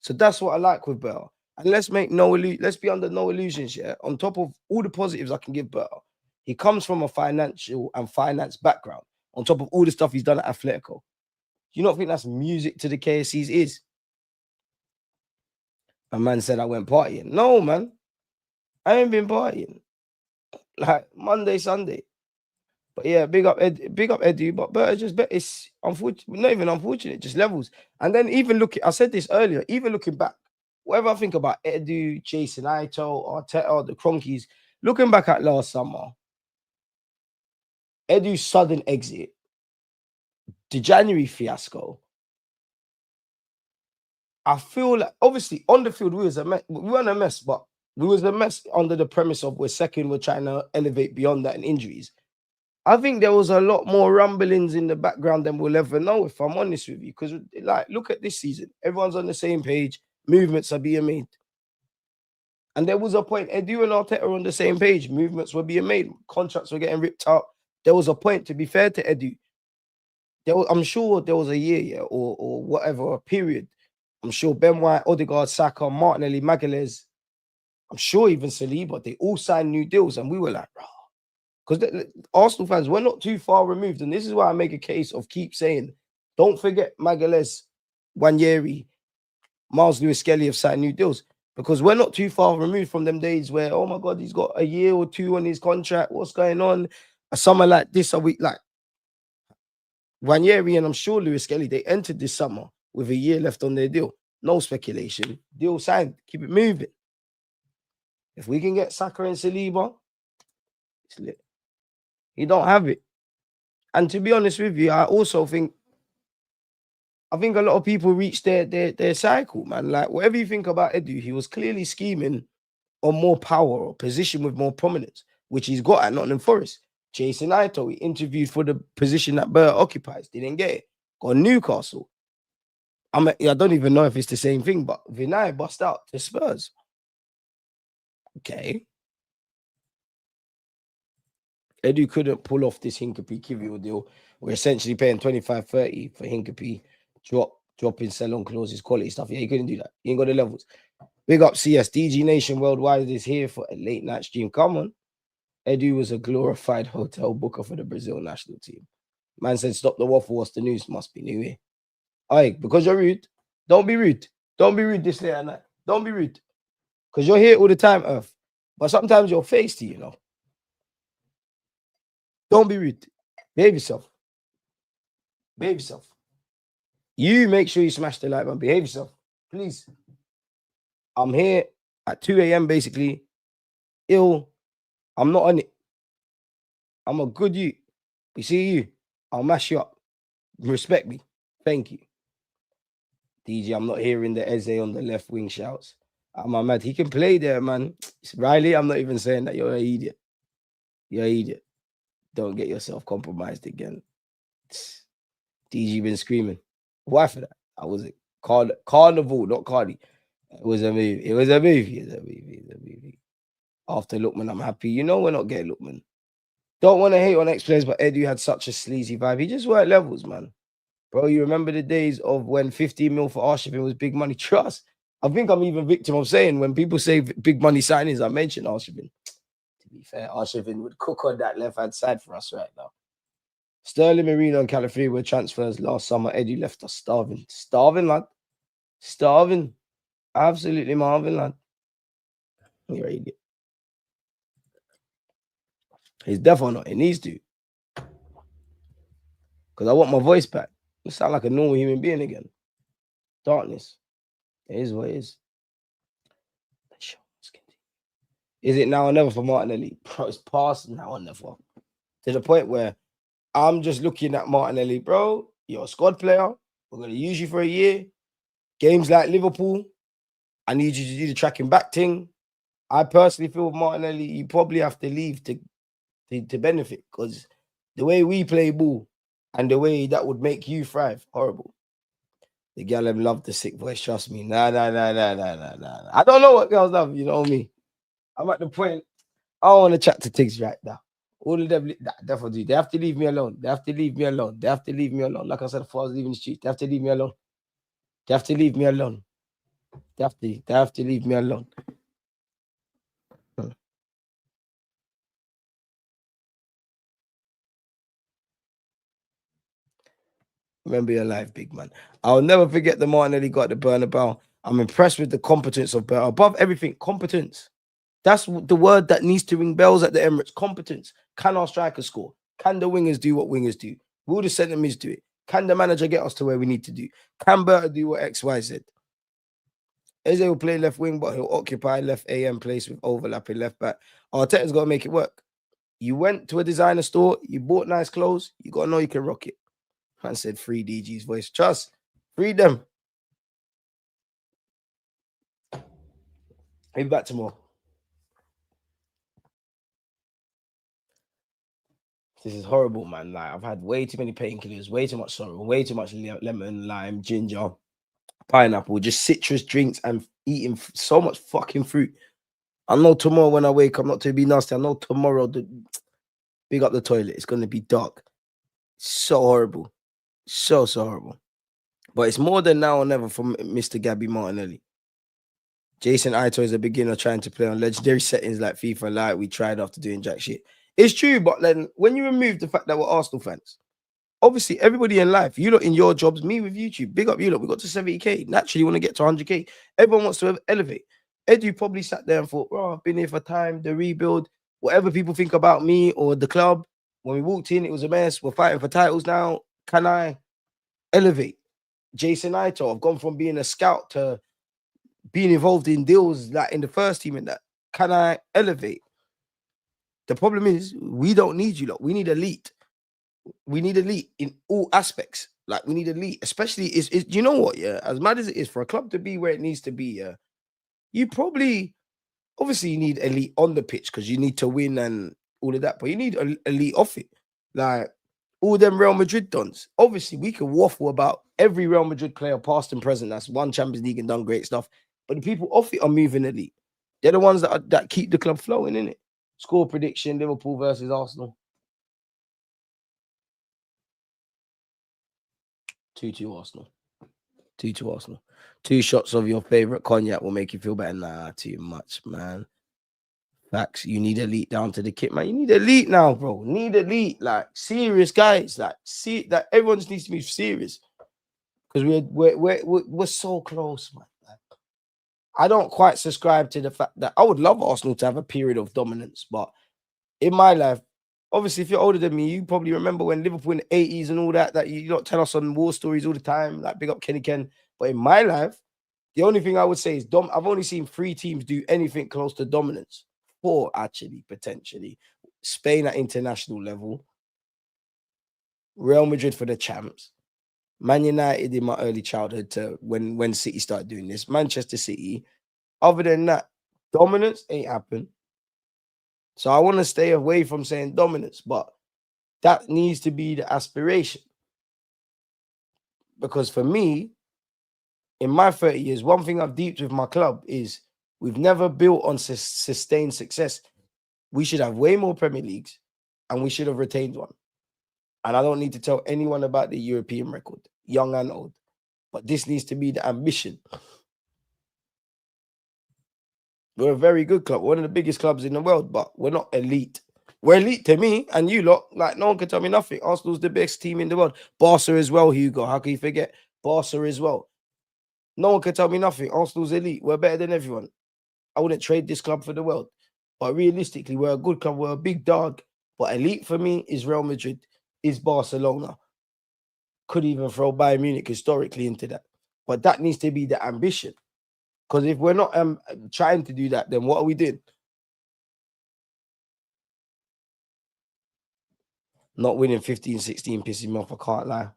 Speaker 1: So that's what I like with Berta. And let's be under no illusions, yeah. On top of all the positives I can give Berta, he comes from a financial and finance background. On top of all the stuff he's done at Atletico, do you not think that's music to the KSC's ears? A man said I went partying. No, man, I ain't been partying. Like Monday, Sunday. But yeah, big up Edu. But Berta just bet it's unfortunate, not even unfortunate, just levels. And then I said this earlier, even looking back, whatever I think about Edu, Jason Ito, Arteta, the Cronkies, looking back at last summer, Edu's sudden exit, the January fiasco, I feel like obviously on the field we weren't a mess, but we was a mess under the premise of we're second, we're trying to elevate beyond that and injuries. I think there was a lot more rumblings in the background than we'll ever know, if I'm honest with you. Because, like, look at this season. Everyone's on the same page. Movements are being made. And there was a point, Edu and Arteta were on the same page. Movements were being made. Contracts were getting ripped up. There was a point, to be fair to Edu. I'm sure there was a year, yeah, or whatever, a period. I'm sure Ben White, Odegaard, Saka, Martinelli, Magalhaes, I'm sure even Saliba, they all signed new deals. And we were like, because Arsenal fans, we're not too far removed. And this is why I make a case of keep saying, don't forget Magalhaes, Wanyeri, Miles Lewis-Skelly have signed new deals. Because we're not too far removed from them days where, oh my God, he's got a year or two on his contract. What's going on? A summer like this, a week like Wanyeri and I'm sure Lewis-Skelly, they entered this summer with a year left on their deal. No speculation. Deal signed. Keep it moving. If we can get Saka and Saliba, it's lit. You don't have it. And to be honest with you, I also think a lot of people reach their cycle, man. Like, whatever you think about Edu, he was clearly scheming on more power or position with more prominence, which he's got at Nottingham Forest. Jason Ito, he interviewed for the position that Berta occupies, didn't get it. Got Newcastle. I don't even know if it's the same thing, but Vinay bust out to Spurs. Okay. Edu couldn't pull off this Hincapie Kivio deal. We're essentially paying 25-30 for Hincapie, dropping sell-on clauses, quality stuff. Yeah, he couldn't do that. He ain't got the levels. Big up CS. DG Nation Worldwide is here for a late night stream. Come on. Edu was a glorified hotel booker for the Brazil national team. Man said, stop the waffle. What's the news? Must be new here. Aye, because you're rude. Don't be rude. Don't be rude this late at night. Don't be rude. Because you're here all the time, Earth. But sometimes you're feisty, you know. Don't be rude. Behave yourself. Behave yourself. You make sure you smash the like button. Behave yourself. Please. I'm here at 2 a.m. basically. Ill. I'm not on it. I'm a good you. We see you. I'll mash you up. Respect me. Thank you. DJ, I'm not hearing the Eze on the left wing shouts. I'm mad. He can play there, man. Riley, I'm not even saying that. You're an idiot. You're an idiot. Don't get yourself compromised again. DG been screaming. Why for that? I was it. Carnival, not Cardi. It was a movie. It was a movie. After Lookman, I'm happy. You know we're not getting Lookman. Don't want to hate on ex-players, but Edu had such a sleazy vibe. He just worked levels, man. Bro, you remember the days of when 15 mil for Arshavin was big money? Trust. I think I'm even victim of saying when people say big money signings, I mention Arshavin. To be fair, Arshavin would cook on that left-hand side for us right now. Sterling, Marino, and Calafiori were transfers last summer. Edu left us starving. Starving, lad. Starving. Absolutely marvin, lad. You're an idiot. He's definitely not. He needs to. because I want my voice back. I sound like a normal human being again. Darkness. It is what it is. Is it now or never for Martinelli? Bro, it's past now or never. To the point where I'm just looking at Martinelli, bro. You're a squad player. We're going to use you for a year. Games like Liverpool, I need you to do the tracking back thing. I personally feel with Martinelli, you probably have to leave to benefit, because the way we play ball and the way that would make you thrive, horrible. The girl them love the sick voice, trust me. Nah. I don't know what girls love, you know me. I'm at the point, I don't want to chat to Tiggs right now. All of them, definitely, they have to leave me alone. They have to leave me alone. They have to leave me alone. Like I said before I was leaving the street, they have to leave me alone. They have to leave me alone. They have to leave me alone. Remember your life, big man. I'll never forget the Martinelli got the Bernabeu. I'm impressed with the competence of Bernabeu. Above everything, competence. That's the word that needs to ring bells at the Emirates. Competence. Can our strikers score? Can the wingers do what wingers do? Will the centre mids do it? Can the manager get us to where we need to do? Can Berta do what X, Y, Z? Eze will play left wing, but he'll occupy left AM place with overlapping left back. Arteta's got to make it work. You went to a designer store, you bought nice clothes, you got to know you can rock it. Man said free DG's voice. Trust. Free them. Maybe back tomorrow. This is horrible, man. Like, I've had way too many painkillers, way too much sorrow, way too much lemon, lime, ginger, pineapple, just citrus drinks, and eating so much fucking fruit. I know tomorrow when I wake up, not to be nasty, I know tomorrow, big up the toilet, it's going to be dark. So horrible. So horrible. But it's more than now or never from Mr. Gabby Martinelli. Jason Ito is a beginner trying to play on legendary settings like FIFA Lite. We tried after doing jack shit. It's true, but then when you remove the fact that we're Arsenal fans, obviously everybody in life, you lot in your jobs, me with YouTube, big up you lot. We got to 70k. Naturally, you want to get to 100k. Everyone wants to elevate. Edu probably sat there and thought, oh, I've been here for time, the rebuild, whatever people think about me or the club. When we walked in, it was a mess. We're fighting for titles now. Can I elevate? Jason Ito, I've gone from being a scout to being involved in deals like in the first team and that. Can I elevate? The problem is we don't need you lot. We need elite. We need elite in all aspects. Like we need elite, especially is you know what? Yeah, as mad as it is for a club to be where it needs to be, yeah, you probably obviously you need elite on the pitch because you need to win and all of that, but you need elite off it. Like all them Real Madrid dons. Obviously, we can waffle about every Real Madrid player, past and present, that's won Champions League and done great stuff. But the people off it are moving elite. They're the ones that keep the club flowing, in it. Score prediction: Liverpool versus Arsenal. 2-2 Arsenal. 2-2 Arsenal. 2 shots of your favorite cognac will make you feel better. Nah, too much, man. Facts. You need elite down to the kit, man. You need elite now, bro. Need elite, like serious guys. Like see that everyone just needs to be serious because we're so close, man. Like, I don't quite subscribe to the fact that I would love Arsenal to have a period of dominance, but in my life, obviously, if you're older than me, you probably remember when Liverpool in the 80s and all that, that you don't tell us on war stories all the time, like big up Kenny Ken. But in my life, the only thing I would say is I've only seen 3 teams do anything close to dominance. 4, actually, potentially. Spain at international level. Real Madrid for the champs. Man United in my early childhood to when City started doing this. Manchester City. Other than that, dominance ain't happened. So I want to stay away from saying dominance, but that needs to be the aspiration. Because for me, in my 30 years, one thing I've deeped with my club is we've never built on sustained success. We should have way more Premier Leagues and we should have retained one. And I don't need to tell anyone about the European record, young and old. But this needs to be the ambition. We're a very good club, one of the biggest clubs in the world, but we're not elite. We're elite to me and you lot. Like, no one can tell me nothing. Arsenal's the best team in the world. Barca as well, Hugo. How can you forget? Barca as well. No one can tell me nothing. Arsenal's elite. We're better than everyone. I wouldn't trade this club for the world. But realistically, we're a good club. We're a big dog. But elite for me is Real Madrid, is Barcelona. could even throw Bayern Munich historically into that. But that needs to be the ambition. Because if we're not trying to do that, then what are we doing? Not winning 15, 16 pisses me off, I can't lie.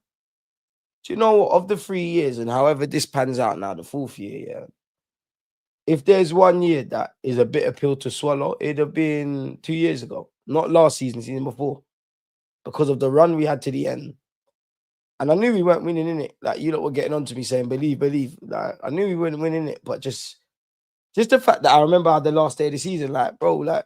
Speaker 1: Do you know what? Of the 3 years, and however this pans out now, the 4th year, yeah. If there's 1 year that is a bitter pill to swallow, it'd have been 2 years ago. Not last season, season before. Because of the run we had to the end. And I knew we weren't winning in it. Like, you lot were getting on to me saying, believe, believe. Like, I knew we weren't winning it, but just the fact that I remember the last day of the season, like, bro, like,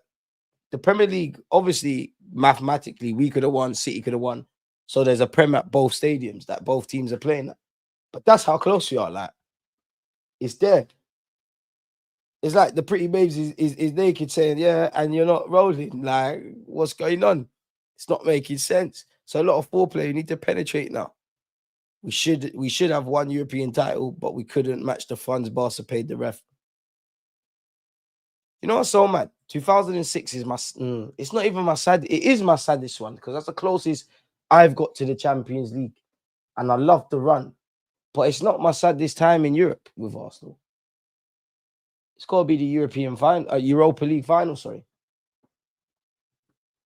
Speaker 1: the Premier League, obviously, mathematically, we could have won, City could have won. So there's a Prem at both stadiums that both teams are playing at. But that's how close we are. Like, it's there. It's like the pretty babes is naked saying, yeah, and you're not rolling. Like, what's going on? It's not making sense. So a lot of foreplay, you need to penetrate now. We should have one European title, but we couldn't match the funds Barca paid the ref. You know what's so mad? 2006 is my. It's not even my sad. It is my saddest one because that's the closest I've got to the Champions League, and I love the run. But it's not my saddest time in Europe with Arsenal. It's got to be the European final, Europa League final. Sorry.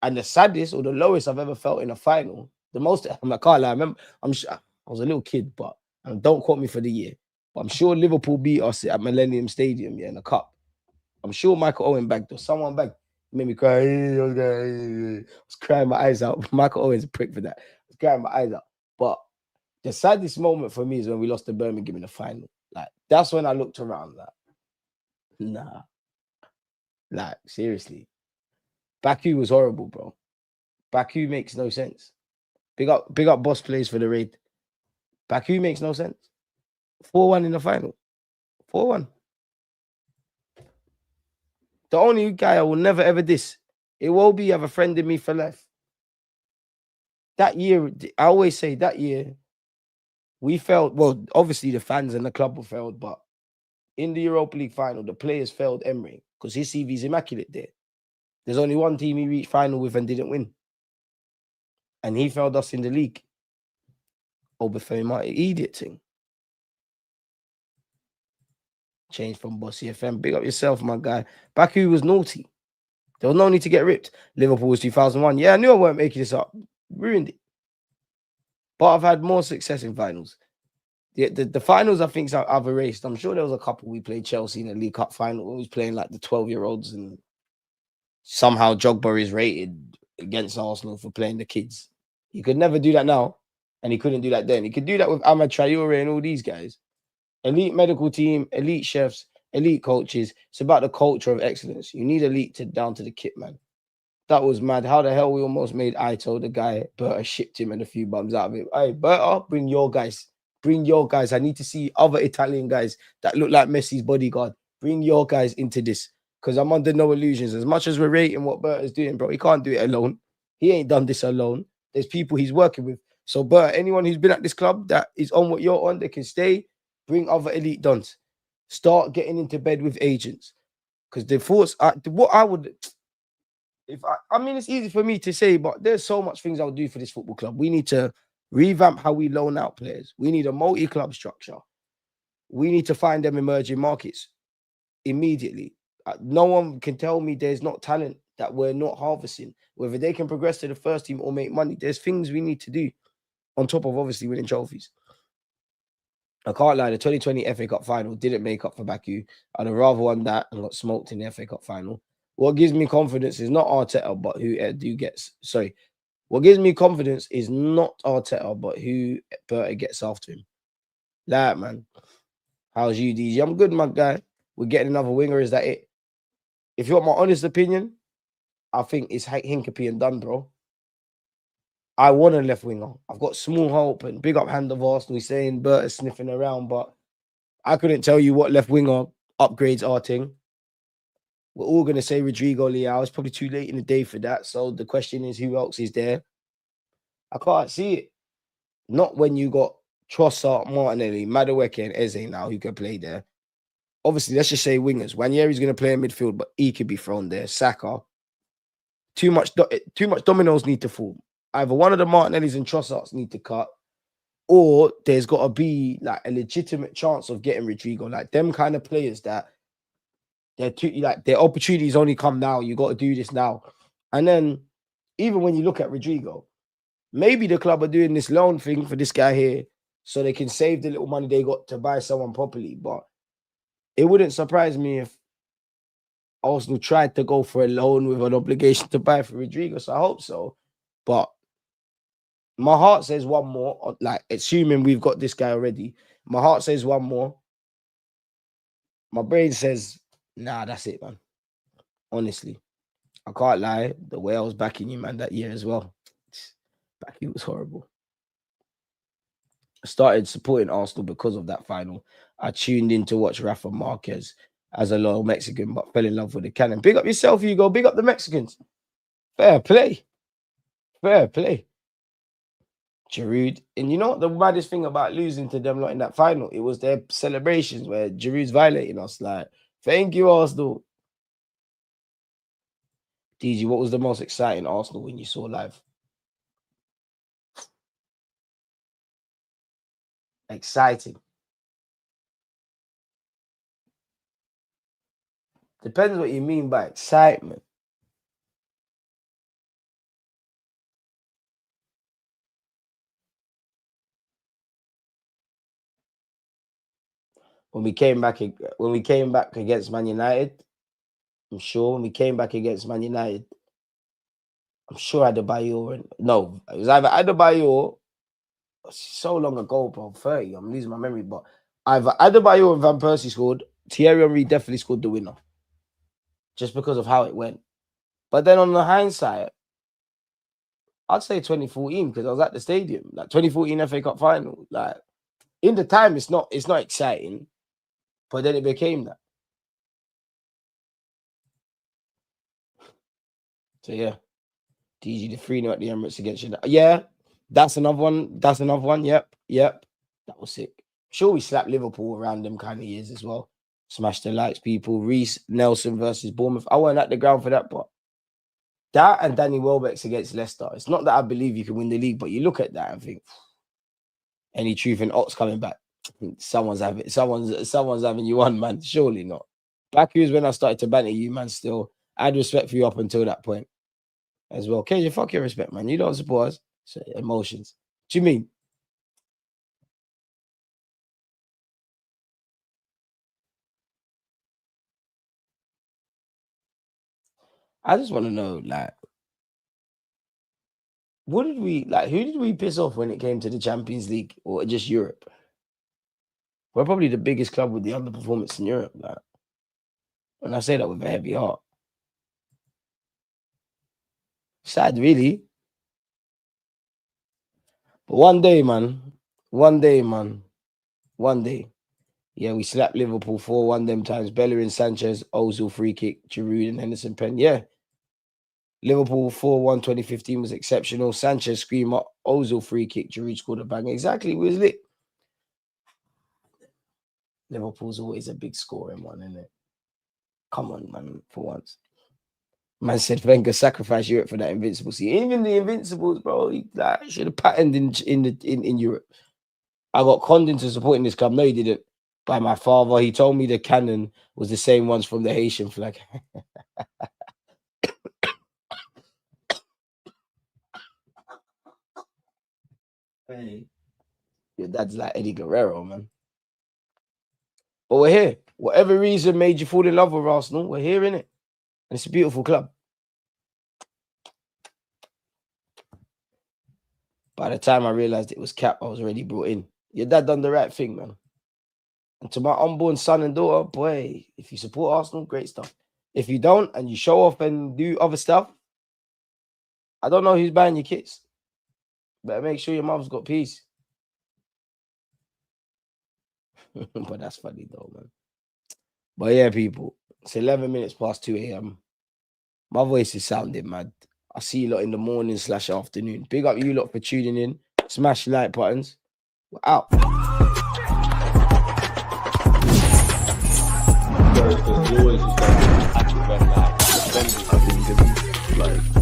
Speaker 1: And the saddest or the lowest I've ever felt in a final, the most. I can't lie. I remember. I was a little kid, but don't quote me for the year. But I'm sure Liverpool beat us at Millennium Stadium, yeah, in the cup. I'm sure Michael Owen bagged us. Someone bagged. Made me cry. I was crying my eyes out. Michael Owen's a prick for that. I was crying my eyes out. But the saddest moment for me is when we lost to Birmingham in the final. Like, that's when I looked around. Like, nah. Like, seriously. Baku was horrible, bro. Baku makes no sense. Big up boss plays for the raid. Baku makes no sense. 4-1 in the final. 4-1. The only guy I will never ever diss, it will be have a friend in me for life. That year, I always say that year, we failed. Well, obviously the fans and the club were failed, but in the Europa League final, the players failed Emery because his CV is immaculate there. There's only one team he reached final with and didn't win. And he failed us in the league. Obafemi, idiot thing. Change from Bossy FM. Big up yourself, my guy. Baku was naughty. There was no need to get ripped. Liverpool was 2001. Yeah, I knew I weren't making this up. Ruined it. But I've had more success in finals. The finals, I think, I've erased. I'm sure there was a couple we played Chelsea in the League Cup final. We was playing like the 12-year-olds and somehow Jogba is rated against Arsenal for playing the kids. He could never do that now, and he couldn't do that then. He could do that with Ahmad Traore and all these guys. Elite medical team, elite chefs, elite coaches. It's about the culture of excellence. You need elite down to the kit, man. That was mad. How the hell we almost made Ito, the guy, Berta shipped him and a few bums out of him. Hey, Berta, bring your guys. Bring your guys. I need to see other Italian guys that look like Messi's bodyguard. Bring your guys into this. Because I'm under no illusions. As much as we're rating what Berta's doing, bro, he can't do it alone. He ain't done this alone. There's people he's working with. So, Berta, anyone who's been at this club that is on what you're on, they can stay. Bring other elite dons. Start getting into bed with agents. Because the thoughts, what I would... I mean, it's easy for me to say, but there's so much things I'll do for this football club. We need to revamp how we loan out players. We need a multi-club structure. We need to find them emerging markets immediately. No one can tell me there's not talent that we're not harvesting. Whether they can progress to the first team or make money, there's things we need to do on top of obviously winning trophies. I can't lie, the 2020 FA Cup final didn't make up for Baku. I'd have rather won that and got smoked in the FA Cup final. What gives me confidence is not Arteta, but who Edu gets. Sorry. What gives me confidence is not Arteta, but who Berta gets after him. Like, man. How's you, DJ? I'm good, my guy. We're getting another winger. Is that it? If you want my honest opinion, I think it's Hincapie and done, bro. I want a left winger. I've got small hope and big up hand of Arsenal. He's saying Berta's sniffing around, but I couldn't tell you what left winger upgrades are thing. We're all going to say Rodrigo Leao. It's probably too late in the day for that. So the question is, who else is there? I can't see it. Not when you got Trossard, Martinelli, Madueke, and Eze now who can play there. Obviously, let's just say wingers. Wanyeri's going to play in midfield, but he could be thrown there. Saka. Too much dominoes need to fall. Either one of the Martinellis and Trossards need to cut, or there's got to be like a legitimate chance of getting Rodrigo. Like them kind of players that they're too, like their opportunities only come now. You got to do this now. And then even when you look at Rodrigo, maybe the club are doing this loan thing for this guy here so they can save the little money they got to buy someone properly. But it wouldn't surprise me if Arsenal tried to go for a loan with an obligation to buy for Rodrigo. So I hope so. But my heart says one more, like assuming we've got this guy already. My heart says one more. My brain says, nah, that's it, man. Honestly, I can't lie. The way I was backing you, man, that year as well. Backing was horrible. I started supporting Arsenal because of that final. I tuned in to watch Rafa Marquez as a loyal Mexican, but fell in love with the cannon. Big up yourself, Hugo. Big up the Mexicans. Fair play. Fair play. Giroud. And you know what the maddest thing about losing to them lot in that final? It was their celebrations where Giroud's violating us. Like, thank you, Arsenal. DG, what was the most exciting Arsenal when you saw live? Exciting. Depends what you mean by excitement. When we came back against Man United, I'm sure when we came back against Man United, I'm sure Adebayor and no, it was either Adebayor. So long ago, bro. 30. I'm losing my memory, but either Adebayor and Van Persie scored. Thierry Henry definitely scored the winner, just because of how it went. But then on the hindsight, I'd say 2014 because I was at the stadium, like 2014 FA Cup final. Like in the time, it's not exciting, but then it became that. So yeah, DG the 3-0 at the Emirates against you. Yeah, that's another one. That's another one. Yep. That was sick. Sure, we slapped Liverpool around them kind of years as well. Smashed the lights, people. Reece Nelson versus Bournemouth. I weren't at the ground for that, but that and Danny Welbeck's against Leicester. It's not that I believe you can win the league, but you look at that and think, any truth in Ox coming back? Someone's having you on, man. Surely not. Baku is when I started to banter you, man. Still, I had respect for you up until that point as well. KJ, fuck your respect, man. You don't support us. So, emotions. What do you mean? I just want to know, like, what did we like? Who did we piss off when it came to the Champions League or just Europe? We're probably the biggest club with the underperformance in Europe. Like, and I say that with a heavy heart. Sad, really. But one day, man. Yeah, we slapped Liverpool 4-1 them times. Bellerin, Sanchez, Ozil free kick, Giroud and Henderson pen. Yeah. Liverpool 4-1 2015 was exceptional. Sanchez screamer, Ozil free kick, Giroud scored a bang. Exactly, it was lit. Liverpool's always a big scoring one, isn't it? Come on, man, for once. Man said Wenger sacrificed Europe for that Invincible. See, even the Invincibles, bro, like, should have patterned in Europe. I got conned into supporting this club. No, he didn't. By my father, he told me the cannon was the same ones from the Haitian flag. Hey, your dad's like Eddie Guerrero, man. But we're here. Whatever reason made you fall in love with Arsenal, we're here, innit? And it's a beautiful club. By the time I realized it was cap, I was already brought in. Your dad done the right thing, man. And to my unborn son and daughter, boy, if you support Arsenal, great stuff. If you don't and you show off and do other stuff, I don't know who's buying your kits. Better make sure your mom's got peace. But that's funny though, man. But yeah, people, it's 11 minutes past 2 a.m. My voice is sounding mad. I'll see you lot in the morning/afternoon. Big up you lot for tuning in. Smash like buttons. We're out. You always just like